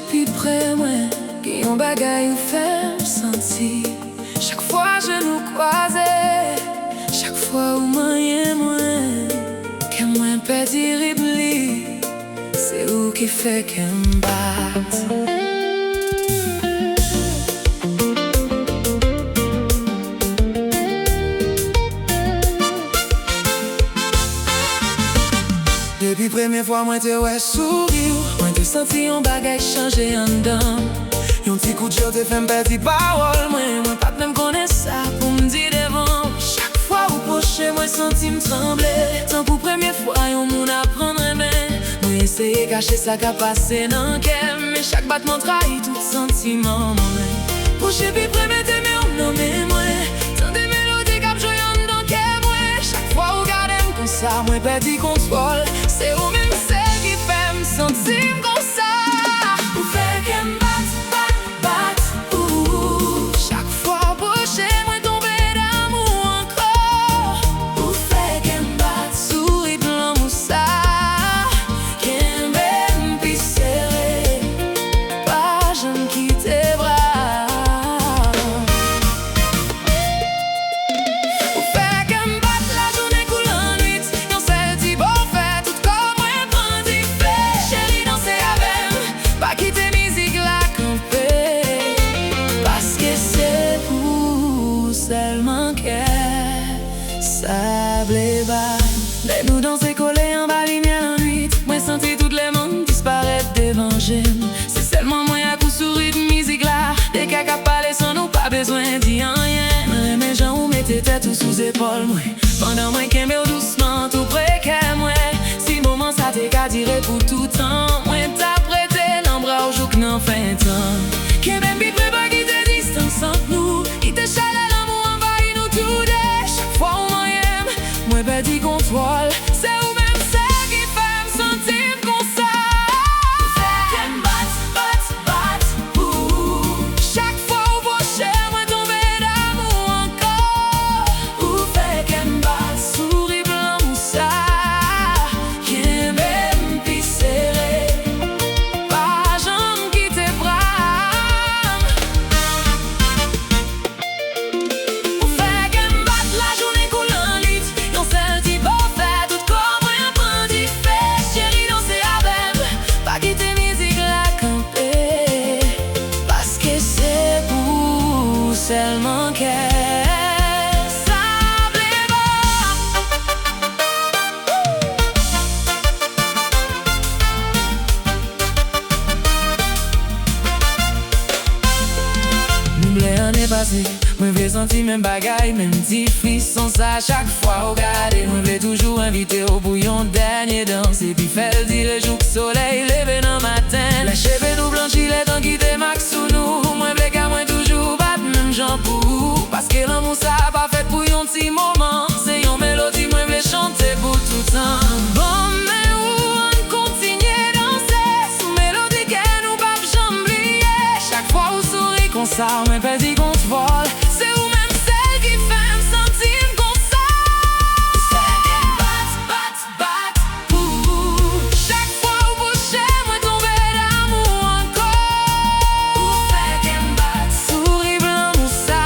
pi près moi, qui yon bagay ou fait sentir. Chaque fois je nous croisais, chaque fois où moyen moins, que moins pédirible, c'est où qui fait qu'elle batte. Depuis première fois, moi te ouais sourire, moi te senti yon bagay changer en dedans. Yon petit coup de jour te fait m'perdre parole, moi pas même connaître ça pour me dire devant. Chaque fois où proche, moi senti me trembler. Tant pour première fois, yon moun apprendre à aimer. Moi essayer cacher ça qu'a passé dans qu'elle, mais chaque battement trahit tout sentiment. Proche puis premier t'aimer, on nomme moi. Tant des mélodies cap joyant dans qu'elle, moi. Chaque fois où garde comme ça, moi perdu contrôle. C'est ou même celle qui fait me sentir comme ça. Ou fait qu'elle me batte, ouh. Chaque fois prochain, moi tomber d'amour encore. Ou fait qu'elle me batte, souris blanc moussa. Qu'elle m'aime puis serré, pas je me quitte tes bras. Ou fait qu'elle me batte la journée coule en nuit. Yon celle dit bon fait tout comme moi prend du fait. Chérie danser avec, pas quitter musique la camper. Parce que c'est pour seulement qu'elle sable bas. Laisse-nous danser collés en bas lumière en nuit. Moi senti toutes les mondes disparaître devant j'aime. C'est seulement moi à coup sourire de musique là. Des caca parler sans nous pas besoin d'y rien. Mes gens ou mettez tête ou sous épaule moi. Pendant moi qu'aime doucement tout près qu'à moi. Si moment ça t'est qu'à dire pour tout temps. Moi t'as prêté l'embras au jour que n'en fait temps. Qu'aime même puis prépa qui te distance entre nous. Qui te chaleur l'amour envahit nous tous deux. Chaque fois où moi aime, moi perdu contrôle. C'est ou même celle qui fait me sentir comme ça. Qu'elle me batte, ouh. Chaque fois où prochain, moi tomber d'amour encore. Ou fait qu'elle me batte, souris blanc moussa. Qu'elle m'aime puis serré, pas jambe qui te bras. Ou fait qu'elle me batte la journée coule en lit. Yon celle dit bon fait tout comme moi prend du fait. Chérie danser avec, pas quitter musique la camper. Parce que c'est pour seulement qu'elle sable bas. M'oublie l'année passée, moi j'ai senti même bagaille, même petit frisson ça chaque fois au garder. Moi j'ai toujours invité au bouillon dernier danse. Et puis fait dire le jour que soleil levé dans matin. La cheveux nous blanchit les temps qui démarquent sous nous. Moi j'ai qu'à moi toujours battre même j'en pour. Parce que l'amour ça pas fait pour yon petit moment. C'est yon mélodie moi j'ai chanter pour tout temps. Bon mais où on continue danser sous mélodie qu'elle nous pas jamais oublier. Chaque fois où sourit comme ça, moi perdu contrôle. C'est ou même celle qui fait me sentir comme ça. Celle qui batte, ouh. Chaque fois où prochain, moi tomber d'amour encore. Ou fait qu'elle me batte, souris blanc moussa.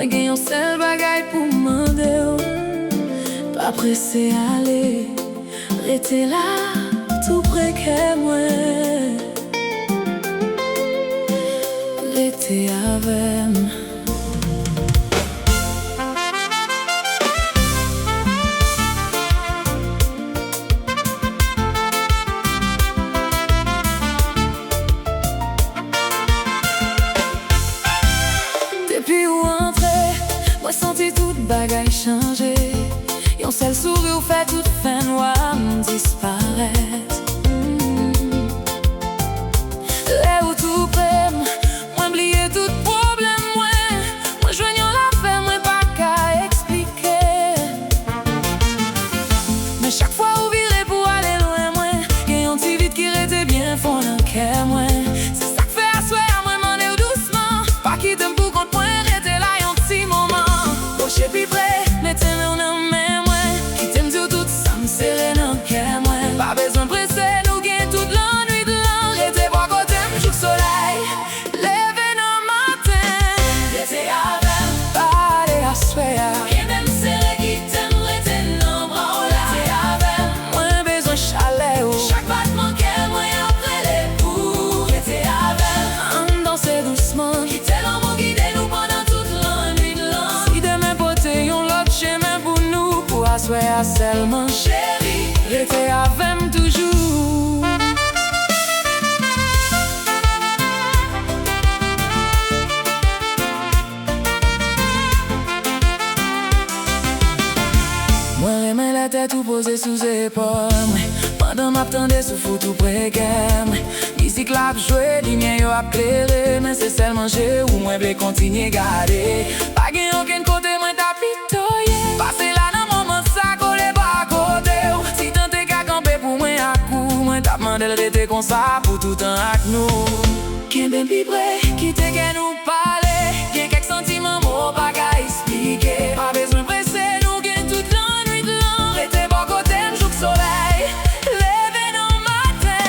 Moi gen yon sel bagay pou mande ou, pas pressé aller, rete là tout près que moi, rete avec. Depuis ou entré, moi senti toute bagaille changer. Yon seul sourire fait toute fin noire disparaître. Là où tout près, moi oublier tout problème, moi joignant la paix, moi pas qu'à expliquer. Mais chaque fois où virez pour aller loin, moi y'a un petit vide qui reste bien fond dans le cœur, moi. C'est ça que fait asseoir, moi m'en est doucement. Pas quitter pour contre moi, rester là un petit moment. Proche puis près, mettez-moi en main, moi. Quitter me dire tout ça, me serrer dans le cœur, moi. Pas besoin de presser, nous gagne toute la nuit de l'an. Restez pas côté, me joue soleil. Lever dans le matin. Restez avec, pas aller asseoir. Et même serrer qui t'aime, rester dans le bras, restez avec. Moins besoin de chalet, chaque battement qu'elle, moi après les coups. Restez avec, on danse doucement. Quitter l'amour, guider nous pendant toute la nuit de l'an. Si demain poté, yon l'autre chemin pour nous, pour asseoir seulement. Chérie, restez avec toujours. Moi remets la tête ou posée sous épaule, pendant m'attendais sous fou tout précaire. Musique la jouer, lumière yo a clairé, mais c'est seulement j'ai ou moi voulais continuer garder. Pas gain aucun côté moi t'a pitoyé. Passer là dans moment ça collé pas à côté. Si tant t'es qu'à camper pour moi à coup, moi t'a demandé de rester comme ça pour tout temps avec nous. Qu'un ben plus près, qui t'es qu'à nous parler. Bien quelques sentiments, mots pas qu'à expliquer. Pas besoin de presser, nous gagne toute la nuit de l'an. Restez bon côté, m'joue le soleil. Lever dans le matin.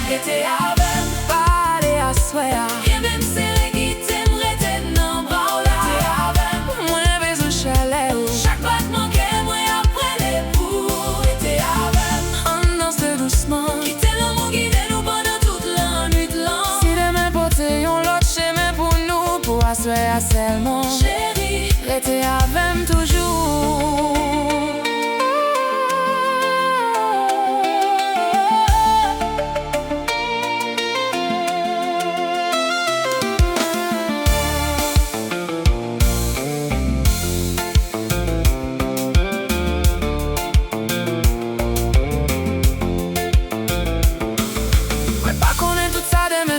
Restez avec, pas aller asseoir. Et même serrer qui t'aime, restez dans le bras, restez avec. Moins besoin de chalet, chaque battement qu'elle, moi après les coups. Restez avec, on danse doucement. Quitter l'amour, guider nous pendant toute la nuit de l'an. Si demain porter yon l'autre chemin pour nous, pour asseoir seulement. Chérie, restez avec toujours.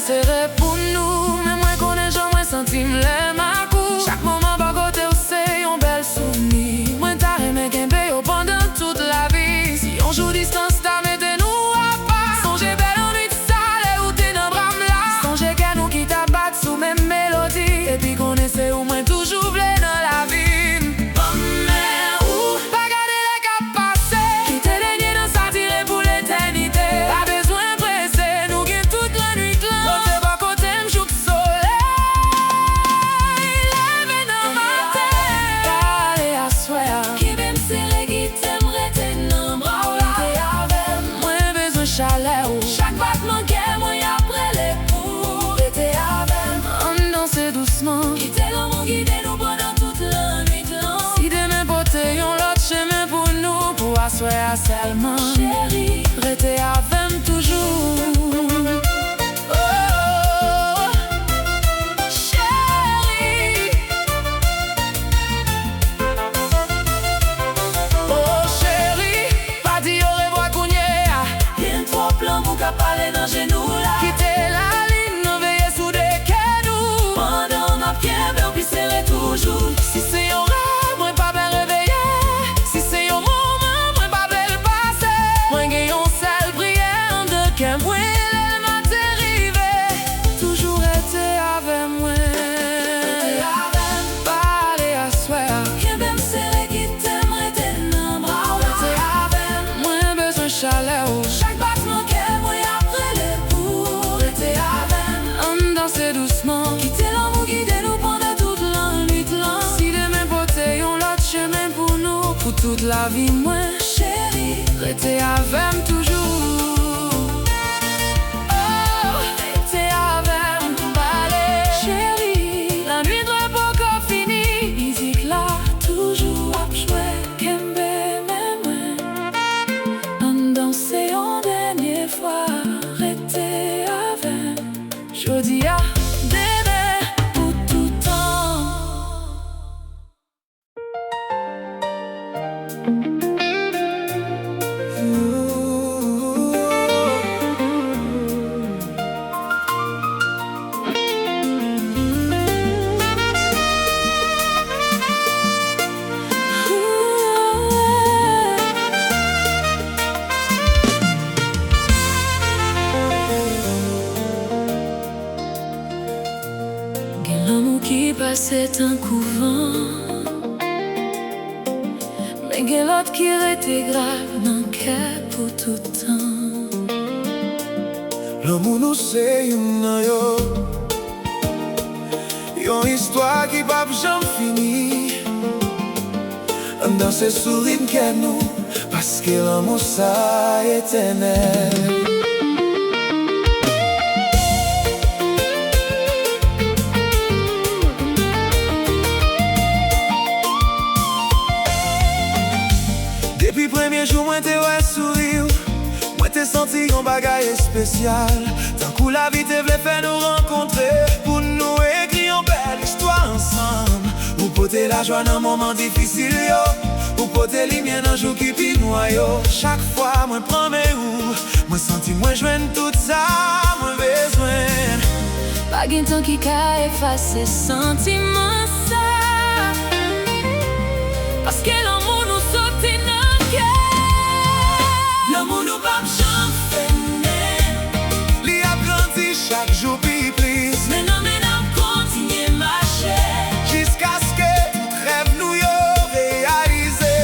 C'est pour nous, mais moi connais jamais senti m'l'aime à coup. Chaque moment par côté où c'est un bel souvenir. Moi t'as aimé qu'aimer pendant toute la vie. Si on joue distance, t'as mettez-nous à part. Songez belle en nuit de salle où t'es dans bras là. Songez qu'à nous qui t'abattent sous mes mélodies. Et puis qu'on essaie au moins toujours blé dans la vie. Oh mais où pas garder les cap passés. Qui t'es dernier dans sa tirée pour l'éternité. Pas besoin de presser, nous gagne toute la nuit de l'an. Chaque battement qu'elle, moi après les coups. Restez avec, on danse doucement. Quitter l'amour, guider nous pendant toute la nuit de l'an. Si demain porter yon l'autre chemin pour nous, pour asseoir seulement. Chérie, restez avec toujours. Parler dans genou là. Quitter la ligne, nous veiller sous des canaux. Pendant ma pierre, on puis serrer toujours. Si c'est un rêve, moi pas bien réveillé. Si c'est un moment, moi pas bien le passer. toute la vie, moi chérie, rester avec toujours. Oh, rester avec balai, chérie. La nuit doit pas encore finir. Musique là, toujours à jouer. Kembe, même on danser en dernière fois. Rester avec, jodi à bébé pour tout temps. L'amour qui passait un couvent, mais que l'autre qui était grave dans le cœur pour tout temps. L'amour nous c'est une yon histoire qui va jamais finir. Dans ces sourires que nous, parce que l'amour ça est éternel. Depuis premier jour, moi t'ai ouais sourire. Moi t'ai senti un bagage spécial. Tant que la vie te voulait faire nous rencontrer, pour nous écrire une belle histoire ensemble. Pour porter la joie dans un moment difficile, yo. Pour porter les miens dans un jour qui pile noyau. Chaque fois, moi prends mes roues. Moi senti, moi joigne tout ça, moi besoin. Pas de temps qui a effacé sentiment ça. Parce que l'amour nous saute dans le cœur. L'amour nous va jamais finir. Li a grandi chaque jour puis plus. Mais non, continue marcher. Jusqu'à ce que tout rêve nous yo réalisé.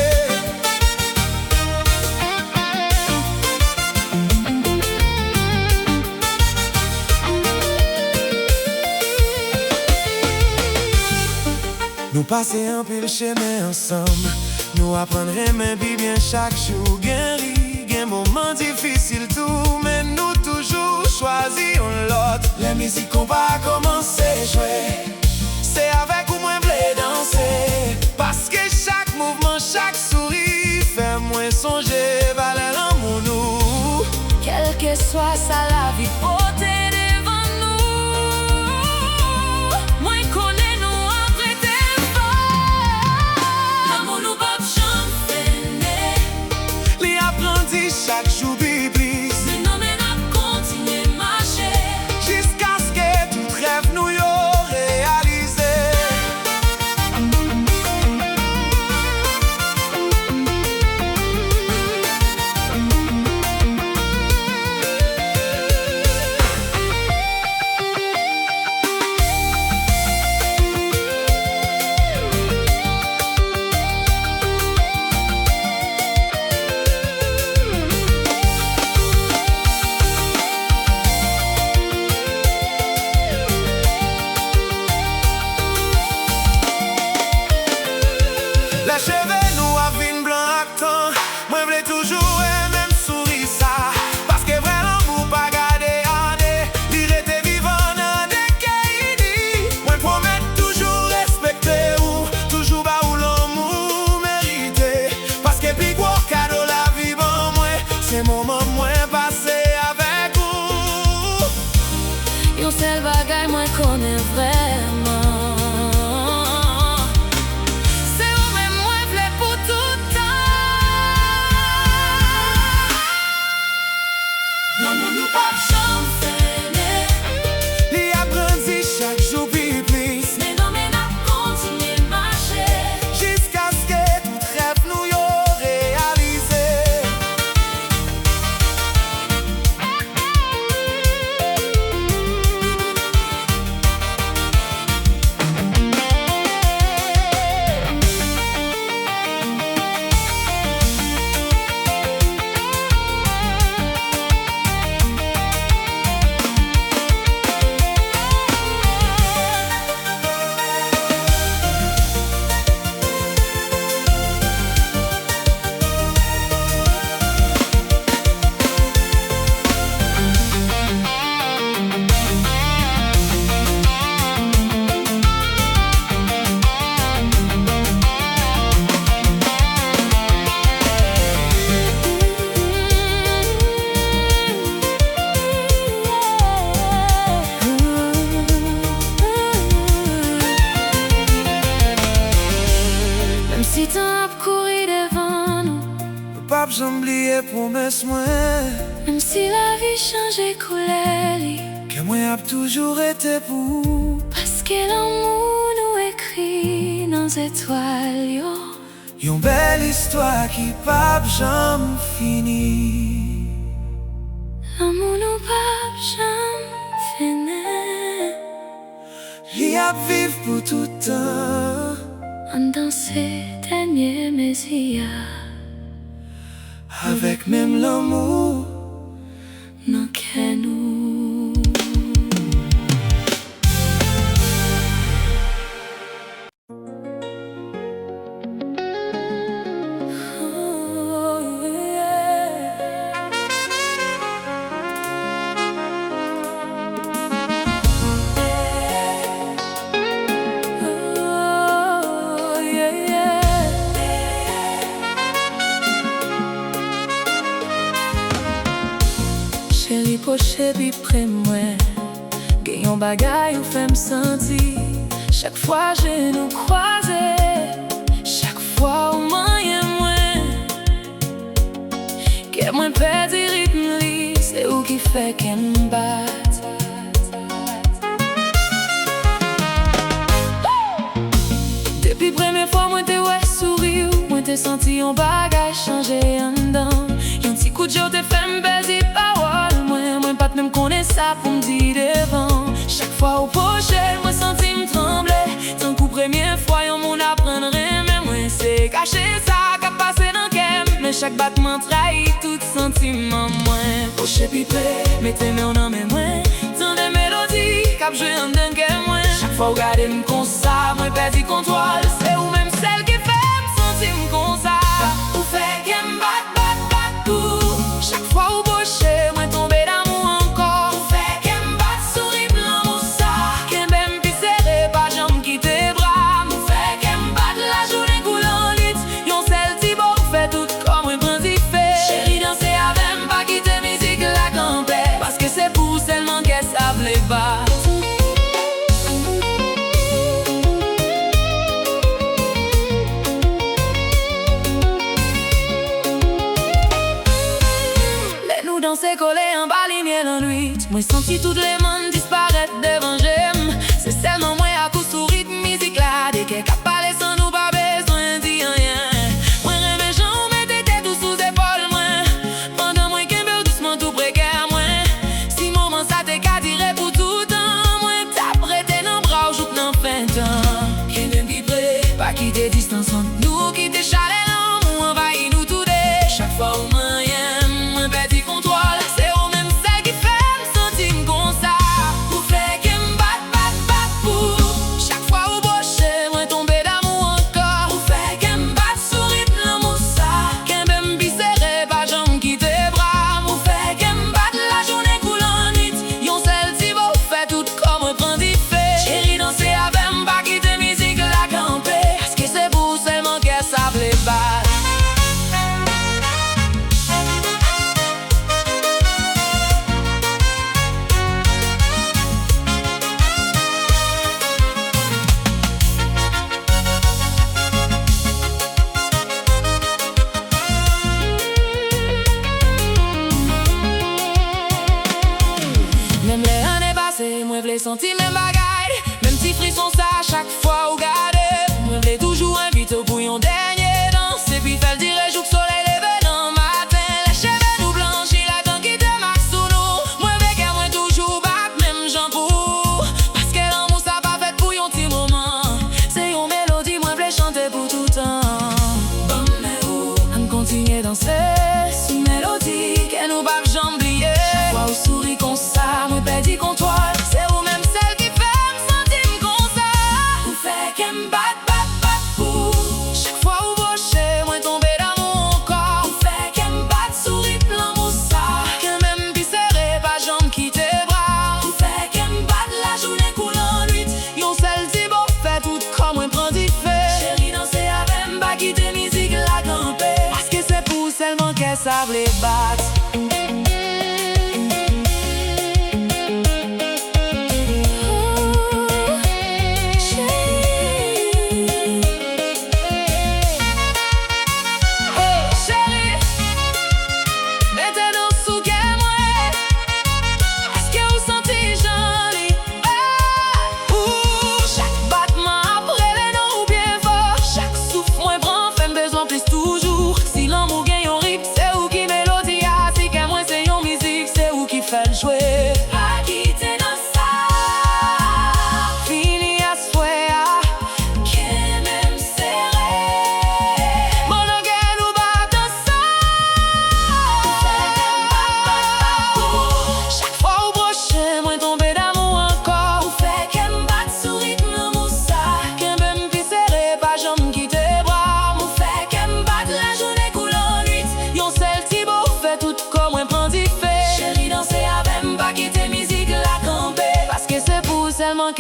Nous passer un peu le chemin ensemble. Nous apprendre mais bien chaque jour. Gain ri, gain moment difficile tout. Mais nous toujours choisir l'autre. La musique qu'on va commencer à jouer. C'est avec ou moins blé danser. Parce que chaque mouvement, chaque sourire fait moins songer vers l'amour nous. Quel que soit ça la vie portée devant nous. Moins connaît nous en vrai des fois. L'amour nous va jamais finir. Les apprentis chaque jour puis plus. Mais non, continue marcher. Jusqu'à ce que tout rêve nous yo réalisé. La cheveux nous a vin blanc actant. Moi v'lais toujours et même sourire ça. Parce que vrai l'amour pas garder année. Il était vivant dans des caïdis. Moi promets toujours respecter ou toujours bas où l'amour mérité. Parce que plus gros cadeau la vie bon moi. C'est moment moins passé avec vous. Yon seul bagay moi connais vraiment. C'est où même moi v'lais Ti tan ap kouri devan nou, pas j'oublier promesse moi. même si la vie change couleur li, Que moi a toujours été pour. parce que l'amour nous écrit dans les étoiles yo. Une belle histoire qui pas jamais fini. L'amour nous pas jamais fini. Li a vivre pour tout temps. En dans ces derniers messias, Avec même l'amour. non que nous. Oh, yeah. Oh, yeah, yeah. Chéri poche pi près moi, gayon bagay ou fait me sentir. Chaque fois je nous croisé, chaque fois au moyen moins. Que moins perdu rythme li, c'est où qui fait qu'elle me batte. Depuis première fois moi t'ai ouais sourire, moi t'ai senti un bagay changer en dedans. Yon petit coup de jour t'ai fait me baiser parole, moi pas de même connaît ça pour me dire devant. Chaque fois au poche, moi senti me trembler. Tant qu'au première fois yon moun apprendrait, mais moi c'est caché ça qu'a passé dans kem. Mais chaque battement trahit tout sentiment moins. Poche pipé, mettez mes en mes moins. Tant des mélodies cap joué en d'un kem moins. Chaque fois vous regardez me comme ça, moi perdu contrôle. C'est ou même celle qui fait me sentir comme ça. Ou fait qu'elle me bat tout. Chaque fois au boucher, moi tombé d'amour encore. Ou fait qu'elle me bat souris blanc ou ça. Qu'elle m'aime pis serré, pas jambe quitter bras. Ou fait qu'elle me bat la journée coulant litre. Yon sel ti bon fait tout comme un bandit fait. Chérie danser avec pas quitter musique la campée. Parce que c'est pour seulement qu'elle savent les bas. Danser collé en bas ligne dans nuit. Moi senti toutes les mains disparaître devant j'aime. C'est seulement moi à coup sur rythme musique là. Dès qu'elle parler sans nous pas besoin de dire rien. Moi rêve j'en mettais tête tout sous épaule moi. Pendant moi qu'un peu doucement tout précaire moi. Si moment ça t'es qu'à dire pour tout temps. Moi t'as prêté dans bras joue dans fin temps. Qu'un même qui prêt, pas quitter distance entre nous. Quitter chalet l'amour envahit nous tout des. Chaque fois au moyen. Même les années passées, moi v'lais senti même bagaille. Même petit frisson ça chaque fois au garder. Moi v'lais toujours inviter au bouillon dernier danse. Et puis fait le dire jour que soleil levé dans matin. Les cheveux nous blanchis, la dent qui te marque sous nous. Moi avec elle, moi toujours back, même j'en pour. Parce que l'amour ça pas fait pour yon petit moment. C'est yon mélodie, moi v'lais chanter pour tout temps. Bon mais où, on continue danser. Sous mélodie, qu'elle nous back j'en oublier. Chaque fois au souris qu'on ça, moi perdu contrôle. C'est ou même celle qui fait me sentir comme ça. Ou fait qu'elle me bat pour. Chaque fois au boucher, moi tombé d'amour encore. Ou fait qu'elle me bat souris blanc ou ça. Qu'elle m'aime pis serré, pas jambe quitter bras. Ou fait qu'elle me bat la journée coulant nuit. Yon sel ti beau fait tout comme moi prend du fait. Chérie danser avec m'ba quitter musique la campée. Parce que c'est pour seulement qu'elle savent les battre.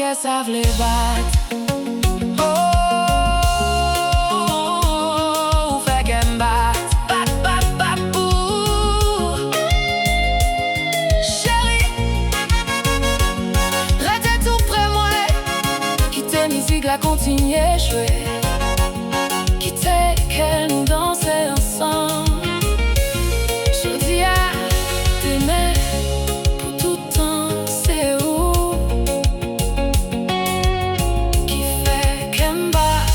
kè sa vle bat. Ou fè kè m'bat. Bat, bat, bat pou chéri. Rete tout prè mwen. Kite mizik la kontinye jwe. Kite kè nou danse ansan. Jodi a t'aimè pour tout temps, c'est où qui fait qu'elle m'bat.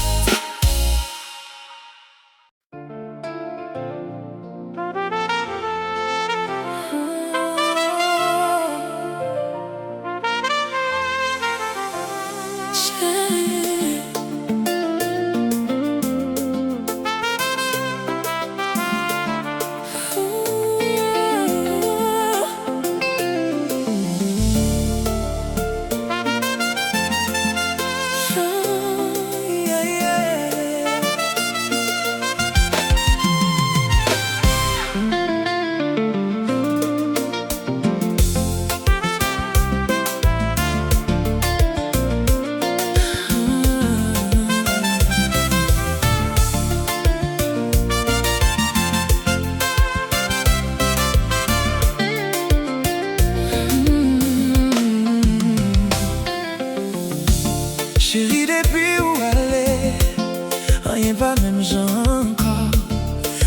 Chérie, depuis où aller, rien pas même genre encore.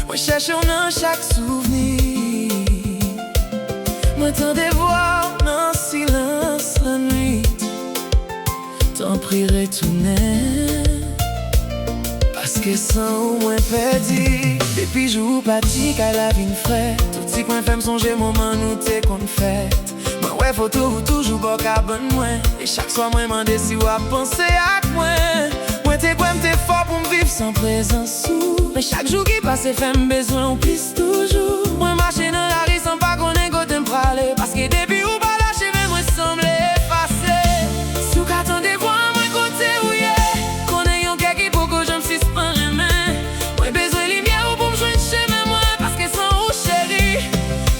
Moi cherche dans chaque souvenir. Moi t'entends voir dans le silence la nuit. T'en prierai tout net. Parce que sans moi perdu. Depuis jour pas dit qu'elle a une frère. Tout petit coin fait me songer moment nous t'es qu'on fait. Moi ouais photo ou toujours bon cabane moi. Et chaque soir moi m'en si ou à penser à moi. Moi t'es quoi m'es fort pour me vivre sans présence sous. Mais chaque jour qui passe fait me besoin on pisse toujours. Moi marche dans la rue sans pas qu'on ait côté me praler. Parce que depuis ou pas lâcher mais moi semble effacer. Sous qu'attendez voir moi côté où y'a. Qu'on ait un qui pour que je me suspends jamais. Moi besoin de lumière ou pour me joindre chez moi. Parce que sans ou chérie.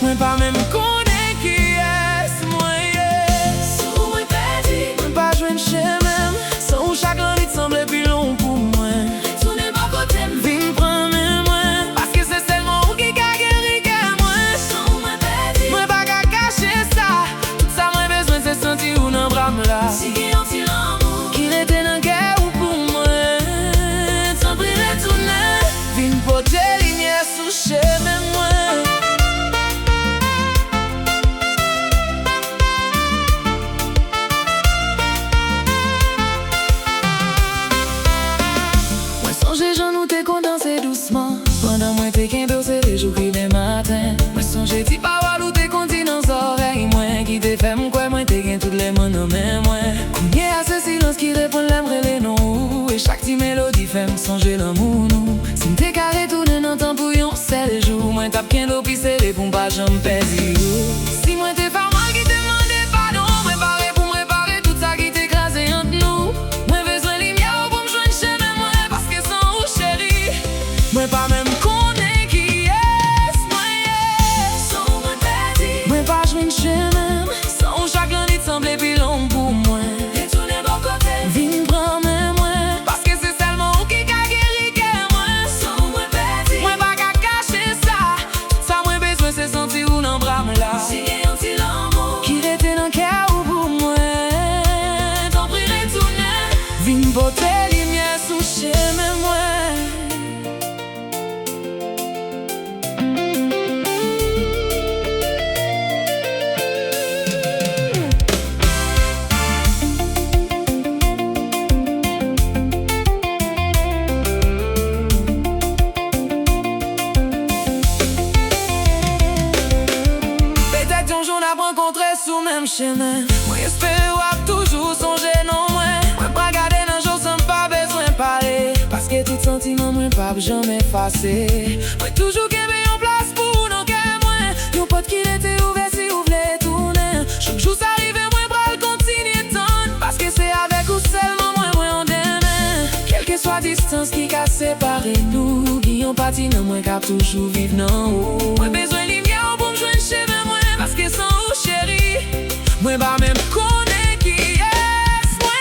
Moi pas même connaît qui est moi yes. Sous moi perdu. Moi pas joindre chez même. Sans ou chaque nuit semble plus long pour moi. Retourner mon côté. Viens prendre moi. Parce que c'est seulement ou qui a guéri que moi. Sous moi perdu. Moi pas qu'à cacher ça. Tout ça moi besoin c'est sentir ou dans bras là. Si qui ont il l'amour. Qu'il était dans cœur ou pour moi. T'en prie retourner. Viens porter lumière sous chemin moi. Moi songe j'en nous t'es condensé doucement. Pendant moi t'es qu'un peu c'est les jours qui les matins. Moi songe t'y parole ou t'es conti dans les oreilles. Moi qui t'es fait mon quoi moi t'es qu'un toutes les mots nommés moi. Combien à ce silence qui répond l'aimerait les noms. Et chaque petite mélodie fait me songer l'amour nous. Si m't'es carré tout d'un temps pour yon c'est les jours. Moi tape qu'un l'eau pis c'est les pompes pas j'en pèse. Si moi t'es pas mal qui te demandait pardon. Moi paré pour me réparer tout ça qui t'écrasé entre nous. Moi besoin de lumière pour me joindre chez moi. Parce que sans ou chérie. Moi pas même connaît qui est moi yes. Sous moi perdu. Moi pas joindre chez même. Sans ou chaque nuit semble plus long pour moi. Retourner mon côté. Viens prendre moi. Parce que c'est seulement ou qui a guéri que moi. Sous moi perdu. Moi pas qu'à cacher ça. Tout ça moi besoin c'est sentir ou dans bras là. Si qui ont il l'amour. Qu'il était dans cœur ou pour moi. T'en prie retourner. Viens porter lumière sous chemin moi. Peut-être un jour on a rencontré sous même chemin. Moi espère ou a toujours songé non moi. Moi pas garder un jour sans pas besoin parler. Parce que tout sentiment moi pas jamais effacé. Moi toujours qu'il y avait en place pour nos cœurs moi. Nos potes qui l'étaient ouverts si vous voulez tourner. Chaque jour ça arrive moi bras le continuer tant. Parce que c'est avec ou seulement moi on demain. Quelle que soit distance qui a séparé nous. Qui ont parti non moi cap toujours vivre non. Moi besoin de lumière pour me joindre chez moi. Parce que sans ou chérie. Moi pas même connaît qui est moi.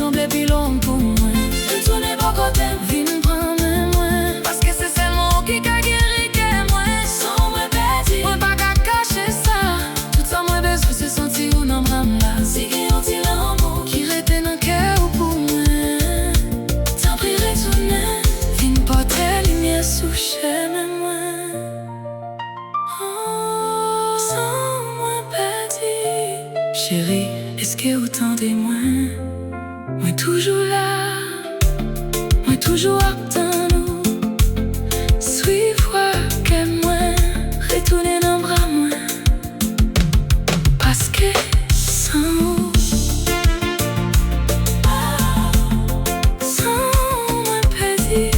semblait plus long pour moi. Retourner bon côté, vine prendre moi. Parce que c'est seulement qui a guéri que moi. Sans moi bête, moi pas qu'à cacher ça. Tout ça moi besoin se sentir ou non bram là. Si qui ont dit l'amour qui rétait dans cœur pour moi. Tant pris retourner, vine porter lumière sous chemin moi. Oh, sans moi bête. Chérie, est-ce que vous tendez moi? Moi toujours là, moi toujours attend nous. Suivre que moi, retourner dans le bras moi. Parce que sans vous, sans moi petit.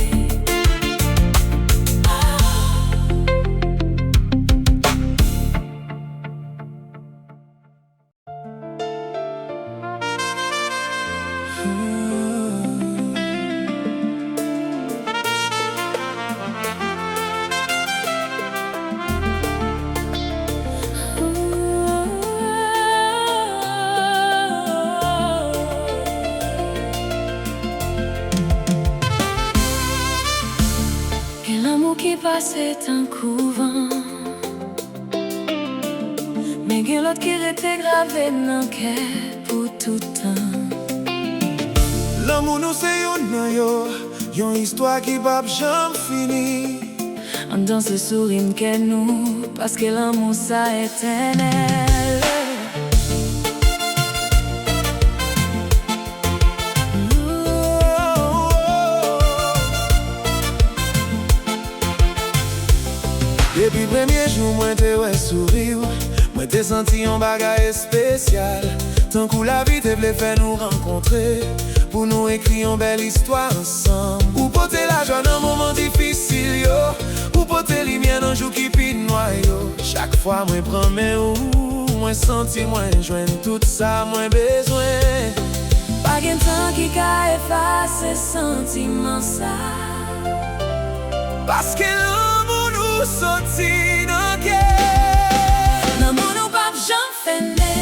L'amour qui passe est un couvent, mais que l'autre qui était gravé dans le cœur pour tout temps. L'amour nous c'est une histoire qui va jamais finir. On danse le sourire que nous, parce que l'amour ça éternel. Depuis le premier jour, moi te ouais sourire. Moi t'ai senti un bagage spécial. Tant que la vie te voulait faire nous rencontrer, pour nous écrire une belle histoire ensemble. Ou porter la joie dans un moment difficile yo. Ou porter lumière dans un jour qui pile noir yo. Chaque fois moi prends mes ou, moi senti, moi joindre tout ça, moi besoin. Pas qu'un temps qui a effacé sentiment ça. Parce que l'amour nous sortit dans le cœur. L'amour nous pas jamais fini.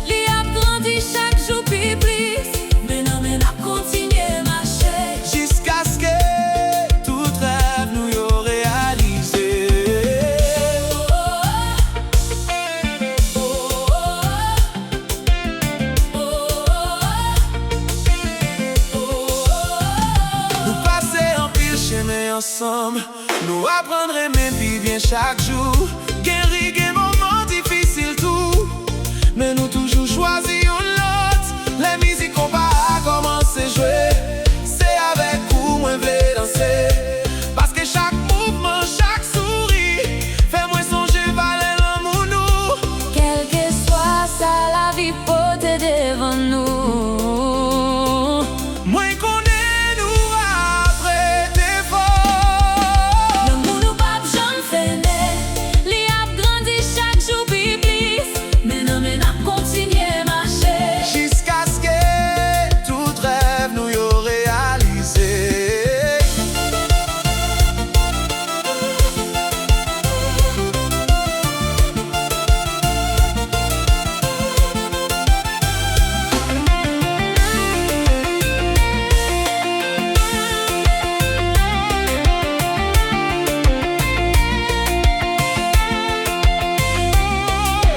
Li a grandi chaque jour plus plus. Mais non, mais n'a continué marcher. Jusqu'à ce que tout rêve nous y a réalisé. Nous passer en pile chemin ensemble. Nous apprendrons même puis bien chaque jour. Guérir des moments difficiles tout. Mais nous toujours choisissons l'autre. La musique qu'on va commencer à jouer. C'est avec vous moi voulais danser. Parce que chaque mouvement, chaque sourire fait moi songer valer l'amour nous. Quel que soit ça, la vie peut te devant nous. Moi connais nous après tes forts. L'amour nous pas jamais fini. Li a grandi chaque jour plus plus. Mais non, mais n'a continué marcher. Jusqu'à ce que tout rêve nous y a réalisé.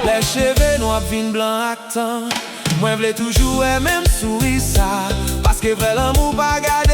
Les cheveux noirs vin blanc actant. Moi v'lais toujours même sourire ça. Parce que vrai l'amour pas garder